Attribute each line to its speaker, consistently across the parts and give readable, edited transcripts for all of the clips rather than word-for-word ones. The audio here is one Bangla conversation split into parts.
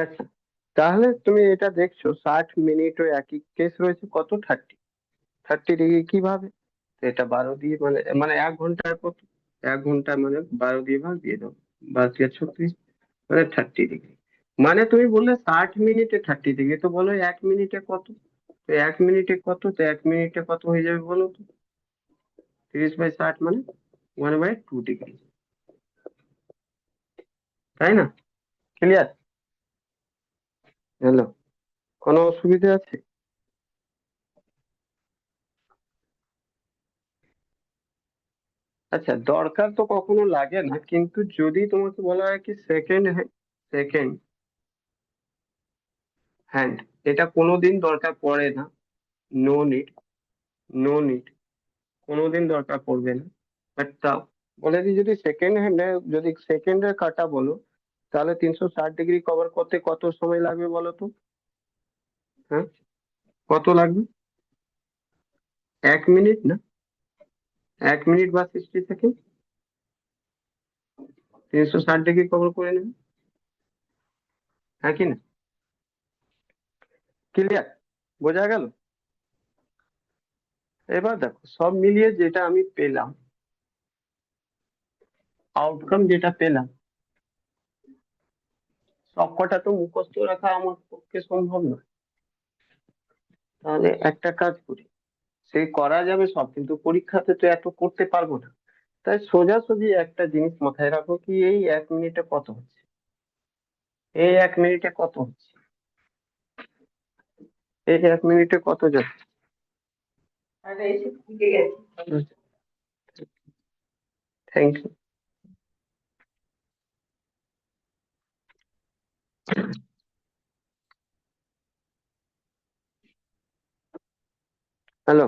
Speaker 1: আচ্ছা, তাহলে তুমি এটা দেখছো 60 মিনিট ও একই কেস রয়েছে, কত 30 30 ডিগ্রি কিভাবে? এটা 12 দিয়ে মানে মানে 1 ঘন্টার কত, 1 ঘন্টা মানে 12 দিয়ে ভাগ দিয়ে দাও, 12 দিয়ে 36, মানে 30 ডিগ্রি। মানে তুমি বললে 60 মিনিটে 30 ডিগ্রি, তো বলো 1 মিনিটে কত? তো 1 মিনিটে কত, তো 1 মিনিটে কত হয়ে যাবে বলো তো? 30/60 মানে 1/2 ডিগ্রি, তাই না? ক্লিয়ার? হ্যালো, কোনো অসুবিধা আছে? আচ্ছা, দরকার তো কখনো লাগে না, কিন্তু যদি তোমাকে বলা হয় কি সেকেন্ড হ্যান্ড, এটা কোনোদিন দরকার পড়ে না। নো নিড, নো নিড, কোনোদিন দরকার পড়বে না। বাট তাও বলে দিই, যদি সেকেন্ড হ্যান্ডে, যদি সেকেন্ডের কাটা বলো, তাহলে 360 ডিগ্রি কভার করতে কত সময় লাগবে বলো তো? হ্যাঁ, কত লাগবে? 1 মিনিট না, 1 মিনিট বা 60 সেকেন্ড, 360 ডিগ্রি কভার করে নেবে। হ্যাঁ কি না? ক্লিয়ার? বোঝা গেল? এবার দেখো, সব মিলিয়ে যেটা আমি পেলাম, আউটকাম যেটা পেলাম, সবকটা তো মুখস্থ রাখা আমার পক্ষে সম্ভব নয়। তাহলে একটা কাজ করি, সেই করা যাবে সব, কিন্তু পরীক্ষাতে তো এত করতে পারবো না। তাই সোজাসুজি একটা জিনিস মাথায় রাখো, কি এই 1 মিনিটে কত হচ্ছে, এই 1 মিনিটে কত হচ্ছে, এই 1 মিনিটে কত যাচ্ছে। Thank you. হ্যালো,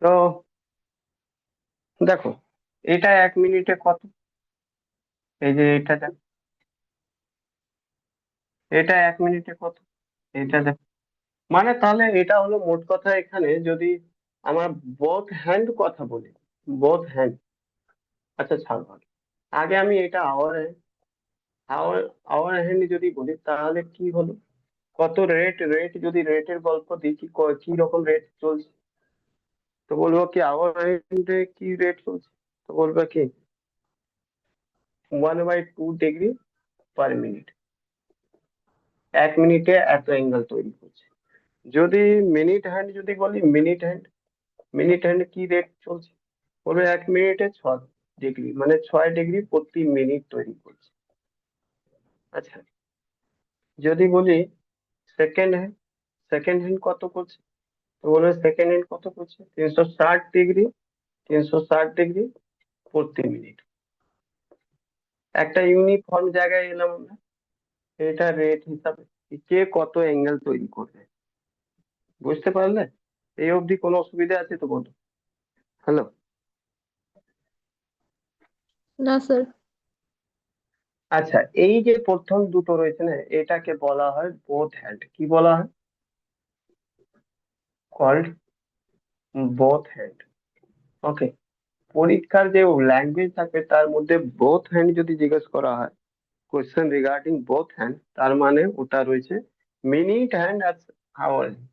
Speaker 1: তো দেখো, এটা 1 মিনিটে কত, এই যে এটা দেখো, এটা 1 মিনিটে কত, এটা দেখো। মানে তাহলে এটা হলো মোট কথা, এখানে যদি আমার বোথ হ্যান্ড কথা বলি, বোথ হ্যান্ড, আচ্ছা ছাড়ো আগে, আগে আমি এটা আওয়ার আওয়ার হ্যান্ড যদি বলি, তাহলে কি হলো, কত রেট, যদি রেটের গল্প দেখি, কি রকম রেট চলছে, তো বলবো কি আওয়ার হ্যান্ডে কি রেট চলছে, তো বলবো কি 1/2 ডিগ্রি পার মিনিট, 1 মিনিটে এত অ্যাঙ্গেল তৈরি করছে। যদি মিনিট হ্যান্ড যদি বলি, মিনিট হ্যান্ড কি রেট চলছে, বলবে 1 মিনিটে 6 ডিগ্রি, মানে 6 ডিগ্রি প্রতি মিনিট তৈরি করছে। আচ্ছা, যদি বলি সেকেন্ড হ্যান্ড, সেকেন্ড হ্যান্ড কত করছে, তো বলবে সেকেন্ড হ্যান্ড কত করছে, 360 ডিগ্রি, 360 ডিগ্রি প্রতি মিনিট। একটা ইউনিফর্ম জায়গায় এলাম আমরা, এটা রেট হিসাবে, কে কত অ্যাঙ্গেল তৈরি করবে, বুঝতে পারলে? এই অবধি কোনো অসুবিধা আছে তো বলো। হ্যালো,
Speaker 2: না স্যার।
Speaker 1: আচ্ছা, এই যে প্রথম দুটো রয়েছে না, এটাকে বলা হয় বোথ হ্যান্ড, কি বলা হয়? Called both hand. ওকে, পরীক্ষার যে ল্যাঙ্গুয়েজ থাকবে তার মধ্যে বোথ হ্যান্ড যদি জিজ্ঞেস করা হয়, কোয়েশ্চেন রিগার্ডিং বোথ হ্যান্ড, তার মানে ওটা রয়েছে minute hand R our hand,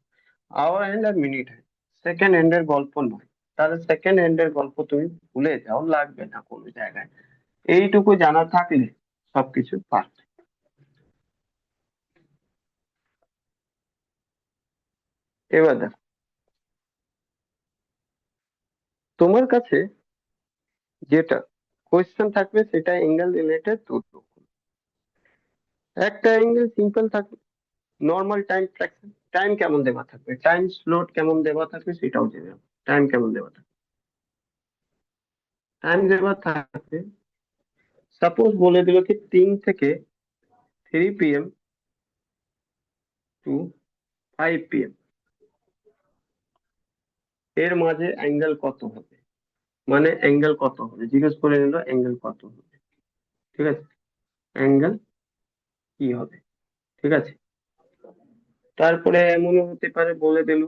Speaker 1: our hand R minute hand, second হ্যান্ডের গল্প নয়। তাহলে সেকেন্ড হ্যান্ডের গল্প তুমি ভুলে যাও, লাগবে না কোনো জায়গায়। এইটুকু জানা থাকলে সবকিছু পারবে। এবার দেখো, তোমার কাছে যেটা কোয়েশ্চেন থাকবে সেটা অ্যাঙ্গেল রিলেটেড দুটো, একটা অ্যাঙ্গেল সিম্পল থাকবে, নর্মাল টাইম ফ্র্যাকশন, টাইম কেমন দেওয়া থাকবে, টাইম স্লট কেমন দেওয়া থাকবে সেটাও জেনে যাবো, টাইম কেমন দেওয়া থাকবে। টাইম দেওয়া থাকবে, সাপোজ বলে দিল কি 3 থেকে 3 PM টু 5 PM, এর মাঝে অ্যাঙ্গেল কত হবে, মানে অ্যাঙ্গেল কত হবে জিজ্ঞেস করে নিল, অ্যাঙ্গেল কত হবে, ঠিক আছে, অ্যাঙ্গেল কি হবে, ঠিক আছে। তারপরে এমনও হতে পারে বলে দিল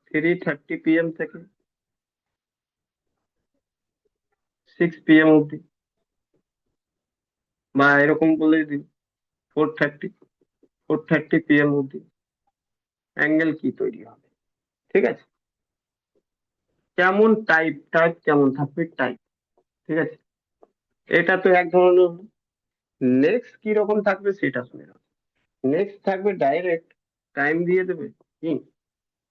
Speaker 1: 3:30 PM থেকে 6 PM অব্দি, বা এরকম বলে দিল 4:30 4:30 PM অব্দি অ্যাঙ্গেল কি তৈরি হবে? ঠিক আছে, কেমন টাইপ কেমন থাকবে টাইপ, ঠিক আছে, এটা তো এক ধরনের। নেক্সট কি রকম থাকবে সেটা শুনে নাও। নেক্সট থাকবে ডাইরেক্ট টাইম দিয়ে দেবে, কি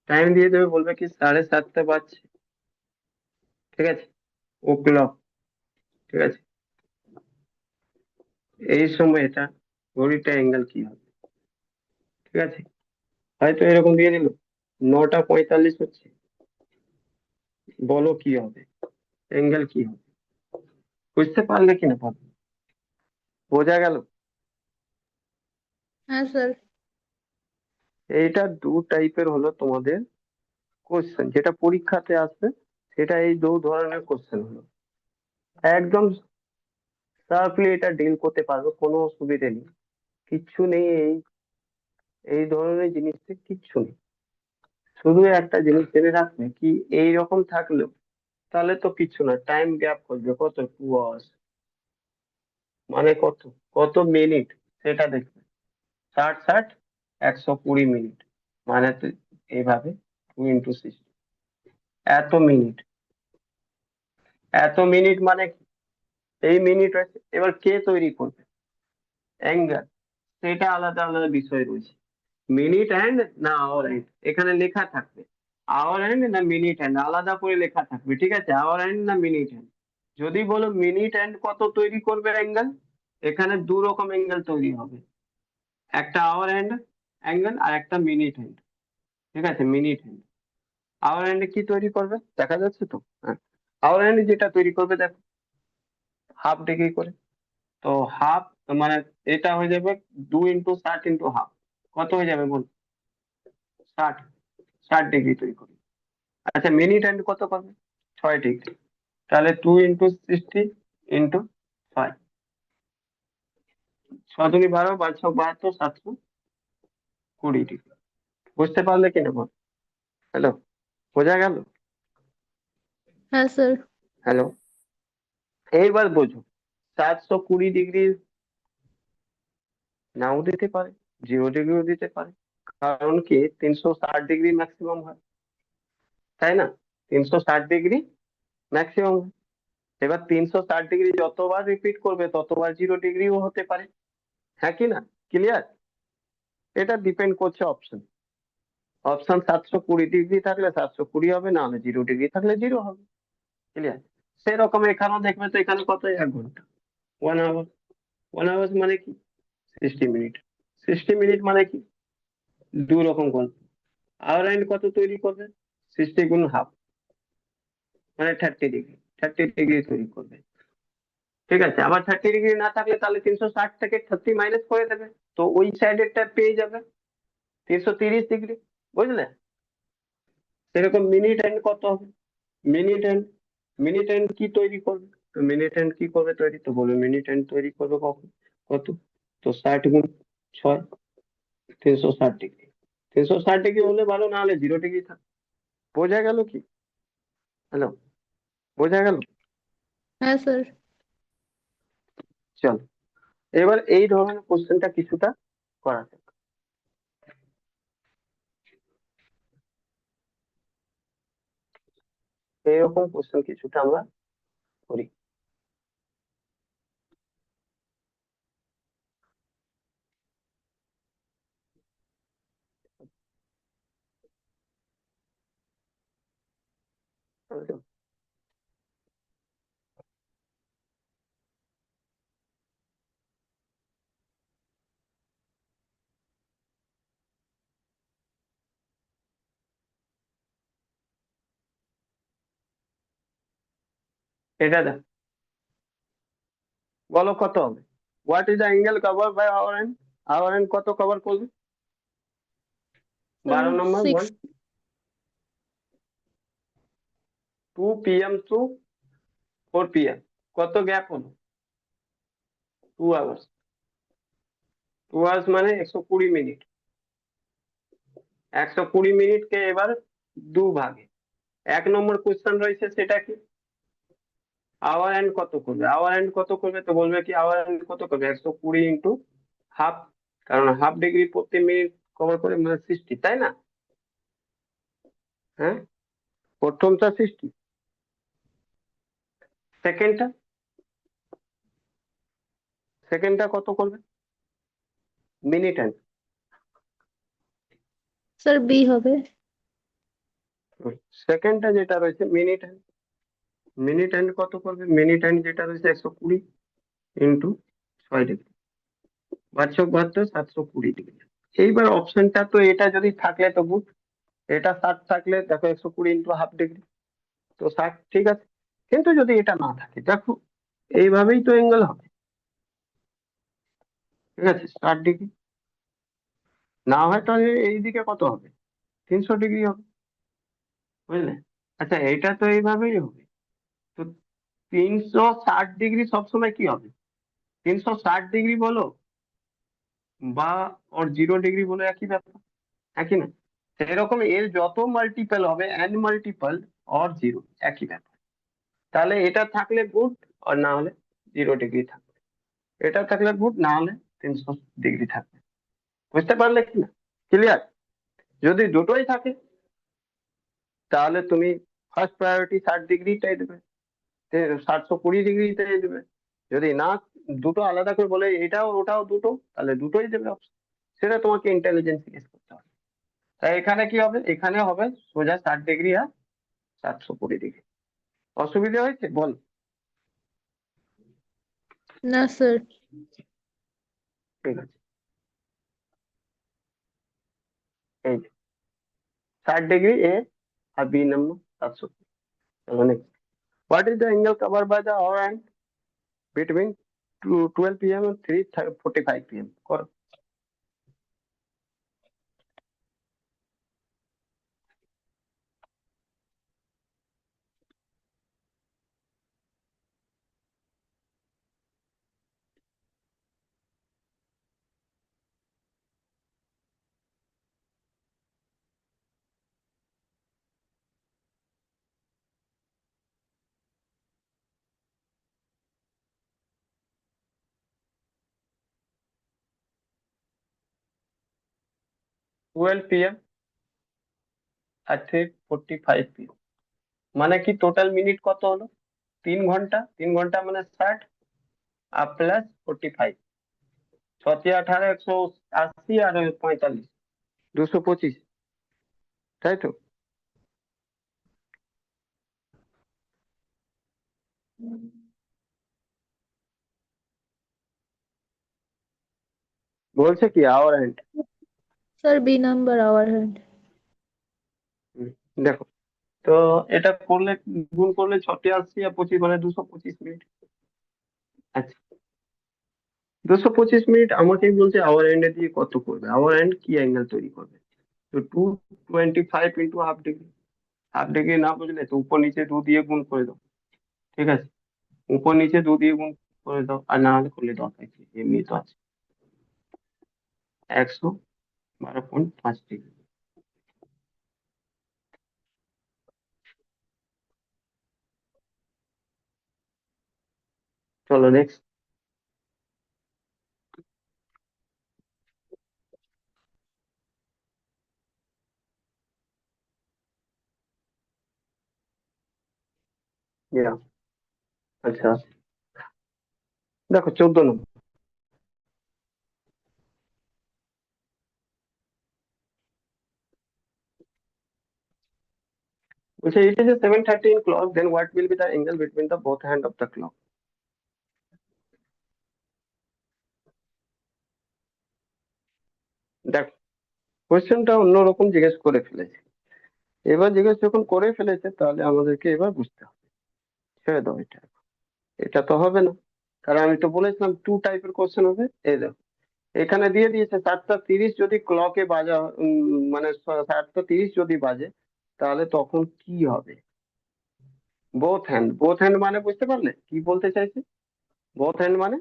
Speaker 1: টাইম দিয়ে দেবে, বলবে কি 7:30 বাজছে, ঠিক আছে, ও ক্লক, ঠিক আছে, এই সময় এটা ঘড়িটা অ্যাঙ্গেল কি হবে, ঠিক আছে, হয়তো এরকম দিয়ে দিল 9:45 হচ্ছে, বলো কি হবে, অ্যাঙ্গেল কি হবে? বুঝতে পারলে কি না পারবে? বোঝা গেল?
Speaker 2: হ্যাঁ স্যার।
Speaker 1: এইটা দু টাইপের হলো তোমাদের কোশ্চেন, যেটা পরীক্ষাতে আসবে সেটা এই দু ধরনের কোশ্চেন হলো। একদম সার্ফলি এটা ডিল করতে পারবে, কোনো অসুবিধে নেই, কিচ্ছু নেই, এই এই ধরনের জিনিসটা কিচ্ছু নেই। শুধু একটা জিনিস জেনে রাখবে কি, এইরকম থাকলেও তাহলে তো কিচ্ছু না, টাইম গ্যাপ করবে কত, 2 আওয়ার্স, মানে কত, কত মিনিট সেটা দেখবে, 60 60 120 মিনিট, মানে তো এইভাবে 2 × 60, এত মিনিট, এত মিনিট মানে কি? এই মিনিট আছে, এবার কে তৈরি করবে অ্যাঙ্গেল, সেটা আলাদা আলাদা বিষয় রয়েছে। মিনিট হ্যান্ড না আওয়ার হ্যান্ড, এখানে লেখা থাকবে আওয়ার হ্যান্ড না মিনিট হ্যান্ড, আলাদা করে লেখা থাকবে, ঠিক আছে, আওয়ার হ্যান্ড না মিনিট হ্যান্ড। যদি বলো মিনিট হ্যান্ড কত তৈরি করবে অ্যাঙ্গেল, এখানে দু রকম অ্যাঙ্গেল তৈরি হবে, একটা আওয়ার হ্যান্ড অ্যাঙ্গেল আর একটা মিনিট হ্যান্ড, ঠিক আছে, মিনিট হ্যান্ড। আওয়ার হ্যান্ডে কি তৈরি করবে দেখা যাচ্ছে তো, হ্যাঁ, আওয়ার হ্যান্ডে যেটা তৈরি করবে দেখো, হাফ ডিগ্রি করে, তো হাফ মানে এটা হয়ে যাবে 2 × 60 × ½ কত হয়ে যাবে বল, 60, 60 ডিগ্রি তৈরি করবে। আচ্ছা মিনিট হ্যান্ড কত করবে, 6 ডিগ্রি, তাহলে 2 × 60 × 6, 6×2 = 12, 12×6 = 72, 720 ডিগ্রি। বুঝতে পারলে কিনা বল? হ্যালো, বোঝা গেল?
Speaker 2: হ্যাঁ স্যার।
Speaker 1: হ্যালো, এইবার বোঝো, 720 ডিগ্রি নাও দিতে পারে, 0 ডিগ্রিও দিতে পারে, কারণ কি 360 ডিগ্রি ম্যাক্সিমাম হয়, তাই না, 360 ডিগ্রি ম্যাক্সিমাম হয়। এবার 360 ডিগ্রি যতবার রিপিট করবে ততবার 0 ডিগ্রিও হতে পারে, হ্যাঁ কি না, ক্লিয়ার? এটা ডিপেন্ড করছে অপশন, অপশন 720 ডিগ্রি থাকলে 720 হবে, না হলে 0 ডিগ্রি থাকলে 0 হবে, ক্লিয়ার? সেরকম এখানেও দেখবে তো, এখানে কত, 1 ঘন্টা, 1 আওয়ার, 1 আওয়ার মানে কি 60 মিনিট, 60 মিনিট মানে কি দু রকম গল্প। আওয়ার এন্ড কত তৈরি করবে, 60 × ½ মানে 30 ডিগ্রি, 30 ডিগ্রি তৈরি করবে, ঠিক আছে, আবার 30 ডিগ্রি না থাকলে তাহলে 360 থেকে 30 মাইনাস করে দেবে, তো ওই সাইডেরটা পেয়ে যাবে 330 ডিগ্রি, বুঝলে? সেরকম মিনিট এন্ড কত হবে, মিনিট এন্ড, মিনিট এন্ড কি তৈরি করবে, তো মিনিট এন্ড কি করবে তৈরি, তো বলবে মিনিট এন্ড তৈরি করবে কখন, কত, তো 60 × 6, 360 ডিগ্রি, 360 ডিগ্রি হলে ভালো, না হলে 0 ডিগ্রি থাক। বোঝা গেল কি? হ্যালো, বোঝা গেল?
Speaker 2: হ্যাঁ স্যার।
Speaker 1: চলো, এবার এই ধরনের কোশ্চেনটা কিছুটা করা যাক। এইরকম কোশ্চেন কিছুটা আমরা করি। বুঝছো? এটা দেখ, বলো কত হবে, what is the angle cover by hour hand, hour hand কত কভার করবে,
Speaker 2: স্যার
Speaker 1: 12 নম্বর বল,
Speaker 2: 6।
Speaker 1: 2 PM টু 4 PM, কত গ্যাপ হলো, 2 আওয়ার্স, 2 আওয়ার্স মানে 120 মিনিট, 120 মিনিটকে এবার দুভাগে, 1 নম্বর কোশ্চেন রয়েছে সেটা কি, আওয়ার এন্ড কত করবে, আওয়ার এন্ড কত করবে, তো বলবে কি আওয়ার এন্ড কত করবে, 120 × ½ কারণ হাফ ডিগ্রি প্রতি মিনিট কভার করে মানে 60, তাই না? হ্যাঁ, প্রথমটা 60, সেকেন্ডটা সেকেন্ডটা কত করবে? Minute hand.
Speaker 2: স্যার বি হবে।
Speaker 1: সেকেন্ডটা যেটা রয়েছে মিনিট হ্যান্ড, মিনিট হ্যান্ড কত করবে? মিনিট হ্যান্ড যেটা রয়েছে 120 ইন্টু 6 ডিগ্রি, বার্ষক 72, 720 ডিগ্রি। এইবার অপশনটা তো এটা যদি থাকলে তো গুড, এটা 60 থাকলে দেখো 120 ইন্টু হাফ ডিগ্রি, তো 60, ঠিক আছে। কিন্তু যদি এটা না থাকে, দেখো এইভাবেই তো অ্যাঙ্গেল হবে, ঠিক আছে, 60 ডিগ্রি। না হয় তাহলে এইদিকে কত হবে? 300 ডিগ্রি হবে, বুঝলে? আচ্ছা, এটা তো এইভাবেই হবে। তো 360 ডিগ্রি সবসময় কি হবে? 360 ডিগ্রি বলো বা ওর 0 ডিগ্রি বলো, একই ব্যাপার, একই না? সেরকম এর যত মাল্টিপল হবে এন মাল্টিপল অর 0, একই ব্যাপার। তাহলে এটা থাকলে গুড, আর না হলে 0 ডিগ্রি থাকবে। এটা থাকলে গুড, না হলে 300 ডিগ্রি থাকবে। বুঝতে পারলে কি না? ক্লিয়ার? যদি দুটোই থাকে তাহলে তুমি ফার্স্ট প্রায়োরিটি 60 ডিগ্রিটাই দেবে, 720 ডিগ্রিটাই দেবে। যদি না, দুটো আলাদা করে বলে এটাও ওটাও দুটো, তাহলে দুটোই দেবে অপশন। সেটা তোমাকে ইন্টেলিজেন্স জিজ্ঞেস করতে হবে। তাই এখানে কি হবে? এখানে হবে সোজা 60 ডিগ্রি আর 720 ডিগ্রি। অসুবিধা হয়েছে বল?
Speaker 2: না স্যার।
Speaker 1: ঠিক আছে, এই যে 60 ডিগ্রি এ আর বি নাম্বার 720। চলো next. What is the angle cover by the hour hand between 12 p.m. and 3:45 p.m.? করো। 12 p.m. আর 3:45 p.m. মানে কি টোটাল মিনিট কত হলো? 3 ঘন্টা, 3 ঘন্টা মানে 60 আর প্লাস 45, 6 × 18 180 আর 45, 225, তাই তো? বলছে কি hour hand.
Speaker 2: Sir B number hour hand.
Speaker 1: দেখো, তো এটা করলে, গুণ করলে 6 × 80 আর 25 মানে 225 মিনিট। আচ্ছা, 225 মিনিট আমাকেই বলছে আওয়ার এন্ডে দিয়ে কত করবে, আওয়ার এন্ড কি অ্যাঙ্গেল তৈরি করবে। তো 225 into half degree, half degree না বুঝলে তো উপর নিচে 2 দিয়ে গুণ করে দাও, ঠিক আছে? উপর নিচে 2 দিয়ে গুণ করে দাও, আর না হলে করলে দরকার কি, এমনি তো আছে। 112.5 ডিগ্রি। চলো নেক্সট। আচ্ছা, দেখো 14 নম্বর বলছে it is a 7:13 clock, then what will be the angle between the both hand of the clock? দেখ, কোয়েশ্চেনটা অন্যরকম জিজ্ঞেস করে ফেলেছে। এবার জিজ্ঞেস যখন করে ফেলেছে তাহলে আমাদেরকে এবার বুঝতে হবে। ছেড়ে দাও এটা, এটা তো হবে না, কারণ আমি তো বলেছিলাম টু টাইপের কোশ্চেন হবে। এই দেখো, এখানে দিয়ে দিয়েছে 7:30 যদি ক্লকে বাজা, মানে 7:30 যদি বাজে, তাহলে তখন কি হবে? বোথ হ্যান্ড, বোথ হ্যান্ড মানে বুঝতে পারলে কি বলতে চাইছে? বোথ হ্যান্ড মানে,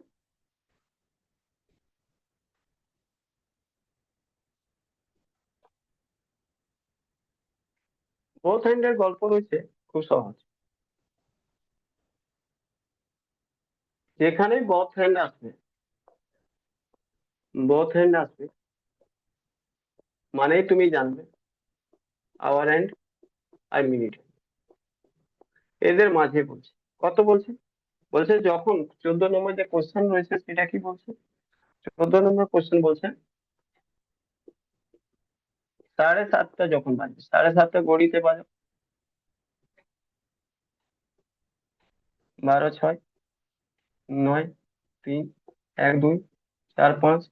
Speaker 1: বোথ হ্যান্ডের গল্প রয়েছে, খুব সহজ। যেখানেই বোথ হ্যান্ড আসবে, বোথ হ্যান্ড আসবে মানেই তুমি জানবে আওয়ার হ্যান্ড আর মিনিট। এদের মাঝে বলছে কত বলছে, বলছে যখন 14 নম্বর যে কোশ্চেন রয়েছে সেটা কি বলছে, 14 নম্বর কোশ্চেন বলছে 7:30 যখন বাজবে, 7:30 ঘড়িতে বাজে 12, 6, 9, 3, 1, 2, 4, 5,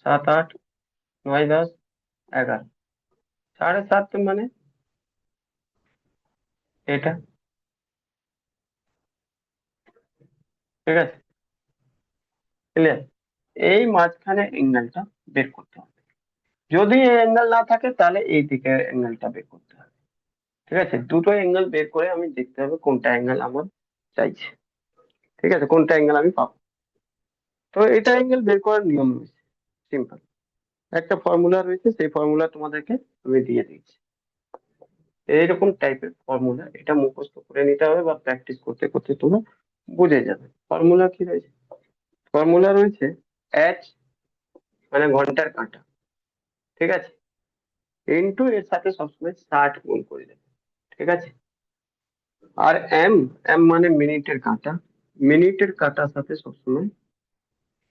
Speaker 1: 7, 8, 9, 10, 11, 7:30 মানে এটা, ঠিক আছে, ক্লিয়ার। এই মাঝখানে অ্যাঙ্গেলটা বের করতে হবে, যদি এই অ্যাঙ্গেল না থাকে তাহলে এই দিকে অ্যাঙ্গেলটা বের করতে হবে, ঠিক আছে। দুটো অ্যাঙ্গেল বের করে আমি দেখতে হবে কোনটা অ্যাঙ্গেল আমার চাইছে, ঠিক আছে, কোনটা অ্যাঙ্গেল আমি পাবো। তো এটা অ্যাঙ্গেল বের করার নিয়ম রয়েছে, সিম্পল একটা ফর্মুলা রয়েছে, সেই ফর্মুলা তোমাদেরকে আমি দিয়ে দিয়েছি। এইরকম টাইপের ফর্মুলা, এটা মুখস্থ করে নিতে হবে বা প্র্যাকটিস করতে করতে তোমরা বুঝে যাবে। ফর্মুলা কি রয়েছে, ফর্মুলা রয়েছে H মানে ঘন্টার কাঁটা, ঠিক আছে, ইন্টু এর সাথে সবসময় 60 গুণ করে দেবে, ঠিক আছে। আর এম, এম মানে মিনিটের কাঁটা, মিনিটের কাঁটার সাথে সবসময়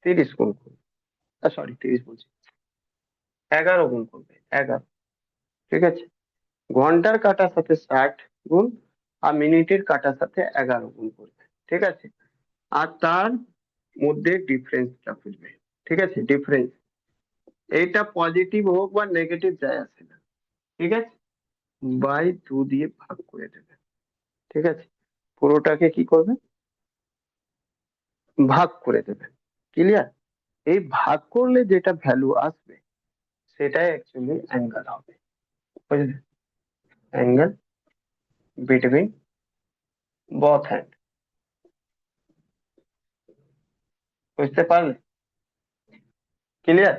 Speaker 1: 30 গুণ করবে, সরি 30 বলছি, 11 গুণ করবে, 11, ঠিক আছে। ঘন্টার কাঁটার সাথে 60 গুণ আর মিনিটের কাঁটার সাথে 11 গুণ করবে, ঠিক আছে। আর তার মধ্যে ডিফারেন্সটা খুঁজবে, ঠিক আছে, ডিফারেন্স, এইটা পজিটিভ হোক বা নেগেটিভ যায় আসে না, ঠিক আছে, বাই 2 দিয়ে ভাগ করে দেবে, ঠিক আছে, পুরোটাকে কি করবে, ভাগ করে দেবে, ক্লিয়ার। এই ভাগ করলে যেটা ভ্যালু আসবে সেটাই অ্যাকচুয়ালি অ্যাঙ্গেল হবে, বুঝলে, অ্যাঙ্গেল বিটুইন both হ্যান্ড, বুঝতে পারলে, ক্লিয়ার।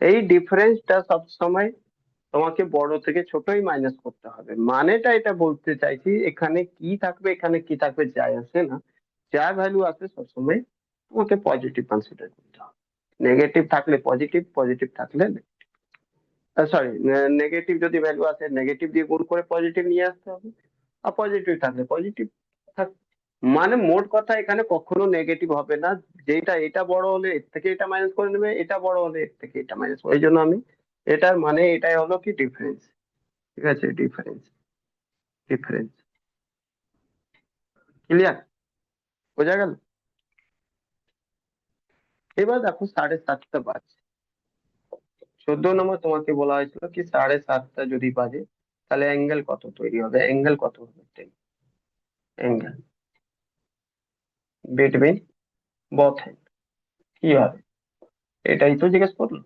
Speaker 1: এই ডিফারেন্সটা সব সময় তোমাকে বড় থেকে ছোটই মাইনাস করতে হবে, মানেটা এটা বলতে চাইছি এখানে কি থাকবে এখানে কি থাকবে যায় আসে না, যা ভ্যালু আসে সবসময় তোমাকে পজিটিভ কনসিডার করতে হবে, নেগেটিভ থাকলে পজিটিভ, পজিটিভ থাকলে সরি নেগেটিভ যদি ভ্যালু আসে নেগেটিভ দিয়ে গুণ করে পজিটিভ নিয়ে আসতে হবে, আর পজিটিভ থাকলে পজিটিভ থাক, মানে মোট কথা এখানে কখনো নেগেটিভ হবে না, যেটা এটা বড় হলে এর থেকে এটা মাইনাস করে নেবে, এটা বড় হলে এর থেকে এটা মাইনাস, ওই জন্য আমি এটার মানে এটাই হলো কি ডিফারেন্স, ঠিক আছে, ডিফারেন্স, ডিফারেন্স, ক্লিয়ার, বোঝা গেল। এবার দেখো 7:30 বাজছে, 14 নম্বর তোমাকে বলা হয়েছিল কি 7:30 যদি বাজে তাহলে অ্যাঙ্গেল কত তৈরি হবে, অ্যাঙ্গেল কত হবে, অ্যাঙ্গেল বিটুইন both হ্যান্ড কি হবে, এটাই তো জিজ্ঞেস করলো।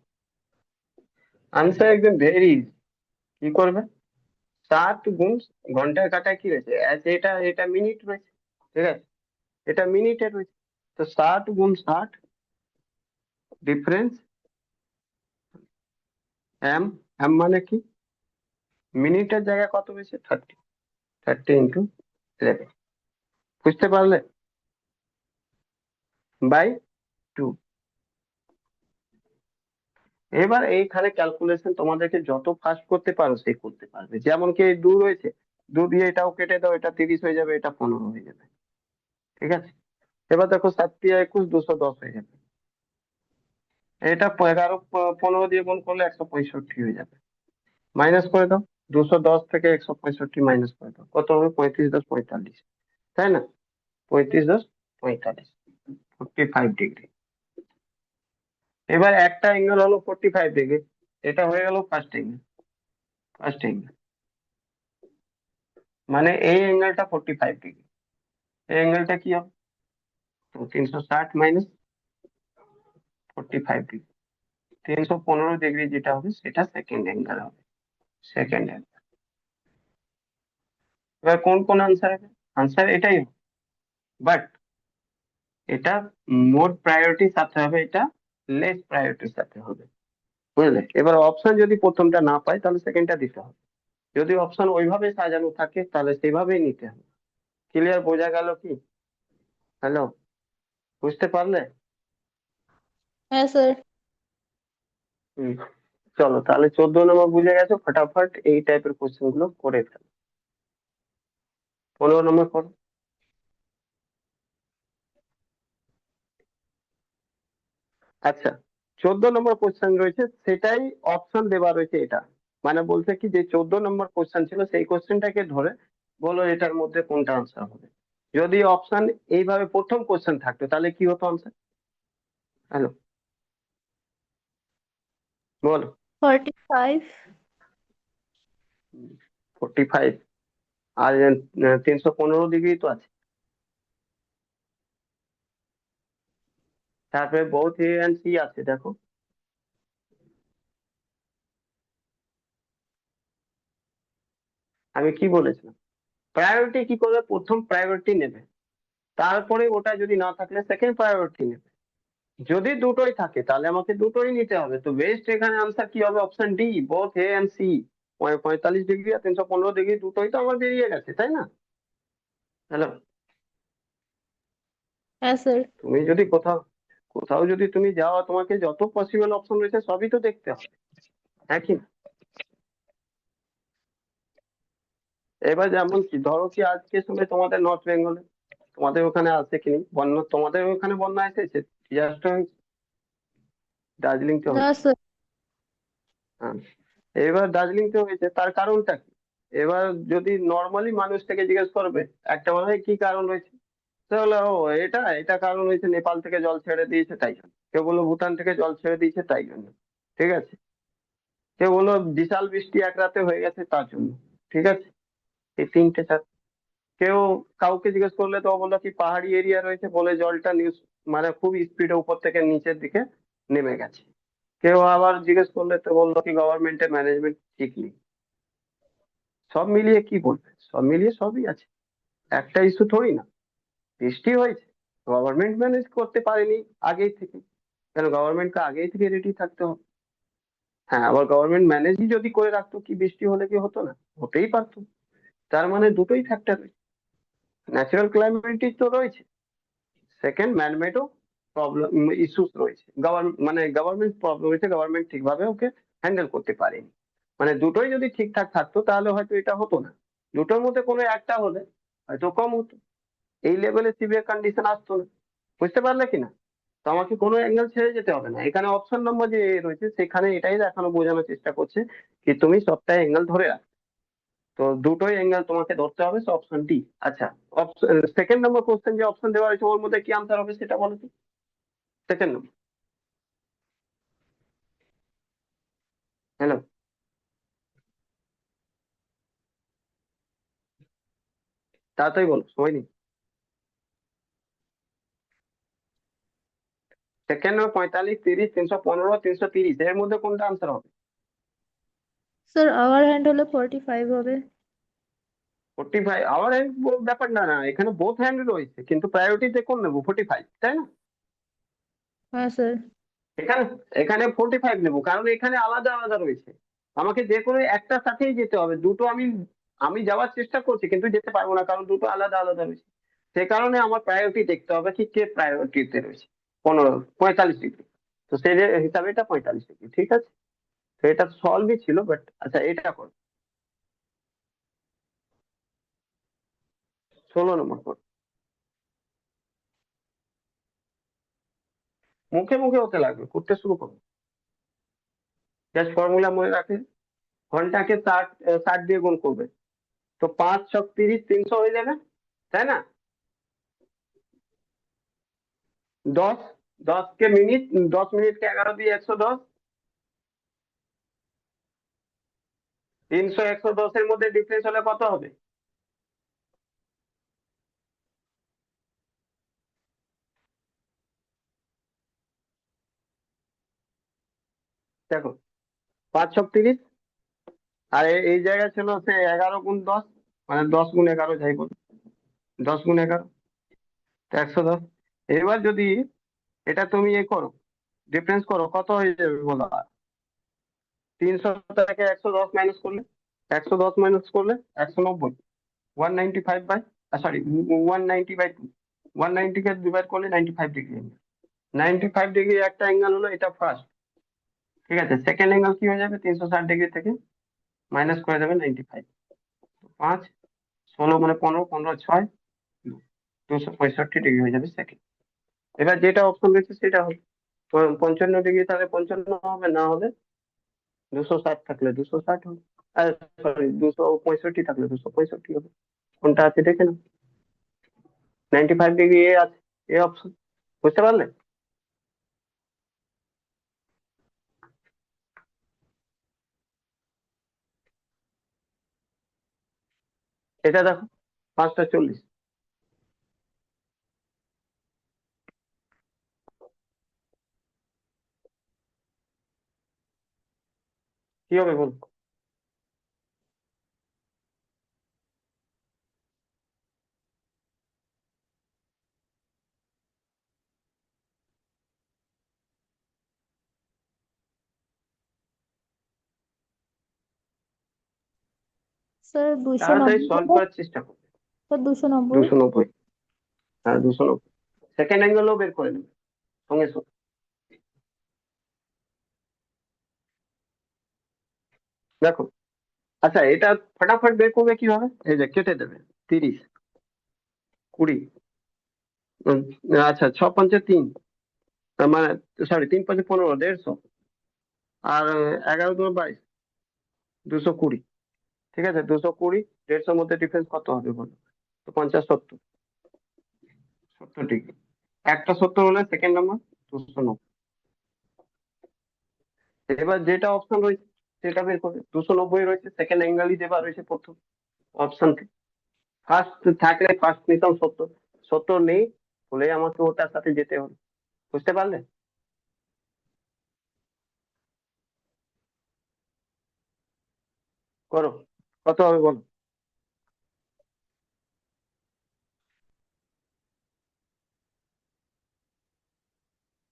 Speaker 1: আনসার একদম ভেরি ইজি, কি করবে, 7 গুণ, ঘন্টার কাঁটায় কি রয়েছে, এটা এটা মিনিট রয়েছে, ঠিক আছে, এটা মিনিটে রয়েছে, তো 60 গুণ 60 ডিফারেন্স, এম, এম মানে কি, মিনিটের জায়গায় কত রয়েছে 30, 30 × 11, বুঝতে পারলে, বাই 2। এবার এইখানে ক্যালকুলেশন তোমাদেরকে যত ফাস্ট করতে পারো সে করতে পারবে, যেমন কি 2 রয়েছে, 2 দিয়ে এটাও কেটে দাও, এটা 30 হয়ে যাবে, এটা 15 হয়ে যাবে, ঠিক আছে। এবার দেখো 7×21 210 হয়ে যাবে, এটা 11 15 দিয়ে গুণ করলে 165 হয়ে যাবে, মাইনাস করে দাও, 210 থেকে 165 মাইনাস করে দাও, কত হবে, 35×10 45, তাই না, 35×10 45, 45 ডিগ্রি। এবার একটা অ্যাঙ্গেল হলো 45 ডিগ্রি, এটা হয়ে গেল ফার্স্ট অ্যাঙ্গেল, ফার্স্ট অ্যাঙ্গেল মানে এই অ্যাঙ্গেলটা 45 ডিগ্রি, এই অ্যাঙ্গেলটা কি হবে, তো 360 মাইনাস 45 ডিগ্রি, 315 ডিগ্রি যেটা হবে সেটা সেকেন্ড অ্যাঙ্গেল হবে, সেকেন্ড অ্যাঙ্গেল। এবার কোন কোন আনসার হবে, আনসার এটাই হবে, বাট এটা মোর প্রায়োরিটির সাথে হবে, এটা লেস প্রায়োরিটির সাথে হবে, বুঝলে। এবার অপশন যদি প্রথমটা না পাই তাহলে সেকেন্ডটা দিতে হবে, যদি অপশন ওইভাবে সাজানো থাকে তাহলে সেভাবেই নিতে হবে, ক্লিয়ার, বোঝা গেল কি, হ্যালো, বুঝতে পারলে।
Speaker 2: হ্যাঁ স্যার।
Speaker 1: হুম, চলো তাহলে 14 নম্বর বুঝে গেছো, ফটাফট এই টাইপের কোশ্চেন গুলো করে ফেলো। 15 নম্বর করো। আচ্ছা, 14 নম্বর কোশ্চেন রয়েছে, সেটাই অপশন দেওয়া রয়েছে এটা। মানে বলছে কি যে 14 নম্বর কোশ্চেন ছিল সেই কোশ্চেনটাকে ধরে বলো এটার মধ্যে কোনটা আনসার হবে। যদি অপশন এইভাবে প্রথম কোশ্চেন থাকতো তাহলে কি হতো আনসার? হ্যালো, বলো।
Speaker 2: 45।
Speaker 1: 45? আর 315 ডিগ্রি তো আছে। তারপরে বোথ এ এন্ড সি আছে, দেখো। আমি কি বলেছিলাম? প্রায়োরিটি কি করবে, প্রথম প্রায়োরিটি নেবে, তারপরে ওটা যদি না থাকলে সেকেন্ড প্রায়োরিটি নেবে। যদি দুটোই থাকে তাহলে আমাকে দুটোই নিতে হবে, তো বেস্ট এখানে আনসার কি হবে? Option D, both A and C. 45 degree আর 315 ডিগ্রি দুটোই তো আমার বেরিয়ে গেছে, তাই না? হ্যালো,
Speaker 2: হ্যাঁ স্যার।
Speaker 1: তুমি যদি কোথাও কোথাও যদি তুমি যাও, তোমাকে যত পসিবল অপশন রয়েছে সবই তো দেখতে হবে, হ্যাঁ কি না? এবার যেমন কি ধরো কি আজকে সময় তোমাদের নর্থ বেঙ্গলে, তোমাদের ওখানে আছে কি নেই বন্যা? তোমাদের ওখানে বন্যা এসেছে, ডিজাস্টার হয়েছে, দার্জিলিং তে
Speaker 2: না
Speaker 1: হয়েছে।
Speaker 2: স্যার।
Speaker 1: হ্যাঁ, এবার দার্জিলিং তে হয়েছে, তার কারণটা কি? এবার যদি নর্মালি মানুষ থেকে জিজ্ঞেস করবে, একটা বলা হয় কি কারণ রয়েছে, সে বলে ও এটা এটা কারণ হয়েছে নেপাল থেকে জল ছেড়ে দিয়েছে তাই জন্য, কেউ বললো ভুটান থেকে জল ছেড়ে দিয়েছে তাই জন্য, ঠিক আছে, কেউ বললো বিশাল বৃষ্টি এক রাতে হয়ে গেছে তার জন্য, ঠিক আছে। এই তিনটে চার। কেউ কাউকে জিজ্ঞেস করলে তো ও বললো কি পাহাড়ি এরিয়া রয়েছে বলে জলটা নিউজ মানে খুব স্পিডে উপর থেকে নিচের দিকে নেমে গেছে। কেউ আবার জিজ্ঞেস করলে তো বললো কি গভর্নমেন্টের ম্যানেজমেন্ট ঠিক নেই। সব মিলিয়ে কি বলবে, সব মিলিয়ে সবই আছে, একটা ইস্যু থোড়ি না। বৃষ্টি হয়েছে, গভর্নমেন্ট ম্যানেজ করতে পারেনি আগেই থেকে, কেন গভর্নমেন্টকে আগেই থেকে রেডি থাকতে হবে। হ্যাঁ, আবার গভর্নমেন্ট ম্যানেজই যদি করে রাখতো কি বৃষ্টি হলে কি হতো না? হতেই পারতো। তার মানে দুটোই ফ্যাক্টর রয়েছে, ন্যাচারাল ক্লাইমেটই তো রয়েছে, সেকেন্ড ম্যানমেডও প্রবলেম ইস্যুস রয়েছে, মানে গভর্নমেন্ট প্রবলেম রয়েছে, গভর্নমেন্ট ঠিকভাবে ওকে হ্যান্ডেল করতে পারেনি। মানে দুটোই যদি ঠিকঠাক থাকতো তাহলে হয়তো এটা হতো না, দুটোর মধ্যে কোনো একটা হলে হয়তো কম হতো, এই লেভেলে সিভিয়ার কন্ডিশন আসতো না। বুঝতে পারলে কি না? তো আমাকে কোনো অ্যাঙ্গেল ছেড়ে যেতে হবে না, এখানে অপশন নম্বর যে রয়েছে সেখানে এটাই দেখানো বোঝানোর চেষ্টা করছে কি তুমি সবটাই অ্যাঙ্গেল ধরে রাখো। তো দুটোই অ্যাঙ্গেল তোমাকে ধরতে হবে, সো অপশন ডি। আচ্ছা, সেকেন্ড নম্বর কোশ্চেন যে অপশন দেওয়া হয়েছে ওর মধ্যে কি আনসার হবে সেটা বলো তো। সেকেন্ড নম্বর। হ্যালো, তাড়াতাড়ি বলো, সময় নেই। সেকেন্ড নম্বর 45, 30, 315, 330 এর মধ্যে কোনটা আনসার হবে?
Speaker 2: স্যার আওয়ার হ্যান্ড হলে 45 হবে।
Speaker 1: 45? আবার এই ব্যাপার না, না এখানে বোথ হ্যান্ড রয়েছে কিন্তু প্রায়োরিটিতে কোন নেবো? 45, তাই না?
Speaker 2: হ্যাঁ স্যার।
Speaker 1: এখানে এখানে 45 নেবো কারণ এখানে আলাদা আলাদা রয়েছে, আমাকে যে কোনো একটার সাথেই যেতে হবে, দুটো আমি আমি যাওয়ার চেষ্টা করছি কিন্তু যেতে পারবো না কারণ দুটো আলাদা আলাদা রয়েছে। সে কারণে আমার প্রায়োরিটি দেখতে হবে কি কে প্রায়োরিটিতে রয়েছে। 45 ডিগ্রি, তো সেই হিসাবে এটা 45 ডিগ্রি, ঠিক আছে। তো এটা সলভই ছিল, বাট আচ্ছা এটা করো। 16 নম্বর করো। মুখে মুখে হতে লাগবে, করতে শুরু করো। জাস্ট ফর্মুলা মনে রাখে, ঘন্টাকে 60 60 দিয়ে গুণ করবে, তো 5 ছক 30, 300 হয়ে যাবে, তাই না? 10, 10 কে মিনিট, 10 মিনিটকে 11 দিয়ে 110, 300 110-এর মধ্যে ডিফারেন্স হলে কত হবে? দেখো, 5 ছক 30, আর এই জায়গায় ছিল সে 11 গুণ 10, মানে 10 গুণ 11 যাই বল, 10 গুণ 11, তো 110। এবার যদি এটা তুমি করো, ডিফারেন্স করো, কত হয়ে যাবে বলো? 300 থেকে 110 মাইনাস করলে, 110 মাইনাস করলে 190, 195 বাই, সরি 190/2, 190 কে ডিভাইড করলে 95 ডিগ্রি। 95 ডিগ্রি একটা অ্যাঙ্গেল হলো, এটা ফার্স্ট। ঠিক আছে, সেকেন্ড অ্যাঙ্গেল কি হয়ে যাবে, 360 ডিগ্রি থেকে মাইনাস করে দেবে 95। 5 16 মানে 15, 15 6 265 ডিগ্রি হয়ে যাবে সেকেন্ড। এবার যেটা অপশন রয়েছে সেটা হবে 55 ডিগ্রি, তাহলে 55 হবে, না হবে 260 থাকলে 260 হবে, সরি 265 থাকলে 265 হবে। কোনটা আছে দেখে নাও। 95 ডিগ্রি এ আছে, এ অপশন। বুঝতে পারলে? এটা দেখো 5টা 40। কি হবে বল?
Speaker 2: স্যার
Speaker 1: তাড়াতাড়ি
Speaker 2: 290
Speaker 1: সলভ
Speaker 2: হলে
Speaker 1: করার চেষ্টা করবে।
Speaker 2: স্যার 290।
Speaker 1: 290, হ্যাঁ 290। সেকেন্ড অ্যাঙ্গেলও বের করে নেবে সঙ্গে সঙ্গে। দেখো, আচ্ছা এটা ফটাফট বের করবে কিভাবে, এই যে কেটে দেবে 30 20। উম, আচ্ছা 6 5 3, মানে সরি 3 5 15, 150। আর 11 2 22, 220। ঠিক আছে, 220 150 মধ্যে ডিফারেন্স কত হবে বলো? তো 50 70, 70 ডিগ্রি। একটা 70 হলে সেকেন্ড নাম্বার 290। এবার যেটা অপশন রয়েছে সেটা বের করবে। 290 রয়েছে, সেকেন্ড অ্যাঙ্গেলই দেওয়া রয়েছে প্রথম অপশন। ফার্স্ট থাকলে ফার্স্ট নিতাম 70, 70 নেই বলে আমাকে ওটার সাথে যেতে হবে। বুঝতে পারলে? করো, কত হবে বলো?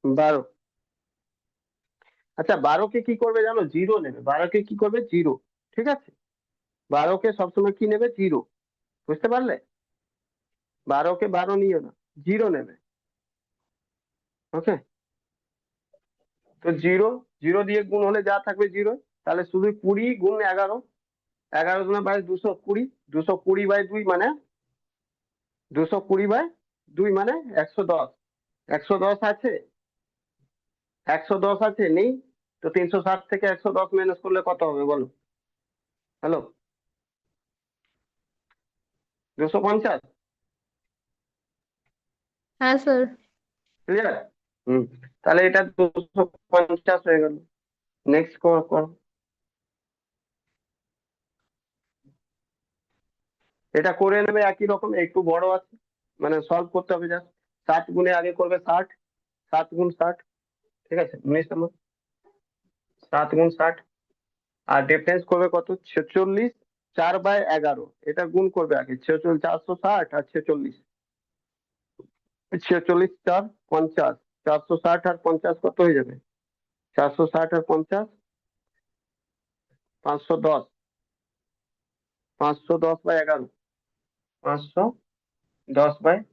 Speaker 1: 12। আচ্ছা 12কে কি করবে জানো, জিরো নেবে। 12কে কি করবে, জিরো। ঠিক আছে, 12কে সবসময় কি নেবে, জিরো। বুঝতে পারলে? 12কে 12 নিও না, জিরো নেবে। ওকে, তো জিরো, জিরো দিয়ে গুণ হলে যা থাকবে জিরো। তাহলে শুধু 20 গুণ 11, 11 গুণে 22, 220। 220/2 মানে 220/2 মানে 110। 110 আছে, 110 আছে, নেই। তো 360 থেকে 110 মাইনাস করলে কত হবে বলো? হ্যালো, 250।
Speaker 2: হ্যাঁ স্যার।
Speaker 1: ক্লিয়ার? হুম, তাহলে এটা 250 হয়ে গেল। নেক্সট কর কর। এটা করে নেবে একই রকম, একটু বড় আছে, মানে সলভ করতে হবে জাস্ট। 60 গুণে আগে করবে 60, 7 গুণ 60। ঠিক আছে, 19 নম্বর। 7 গুণ 60, আর ডিফারেন্স করবে কত, 46। 4/11, এটা গুণ করবে আগে। 46, 460 আর 46। 46 4 50, 460 আর 50 কত হয়ে যাবে? 460 আর 50, 510। 510/11, 510/11।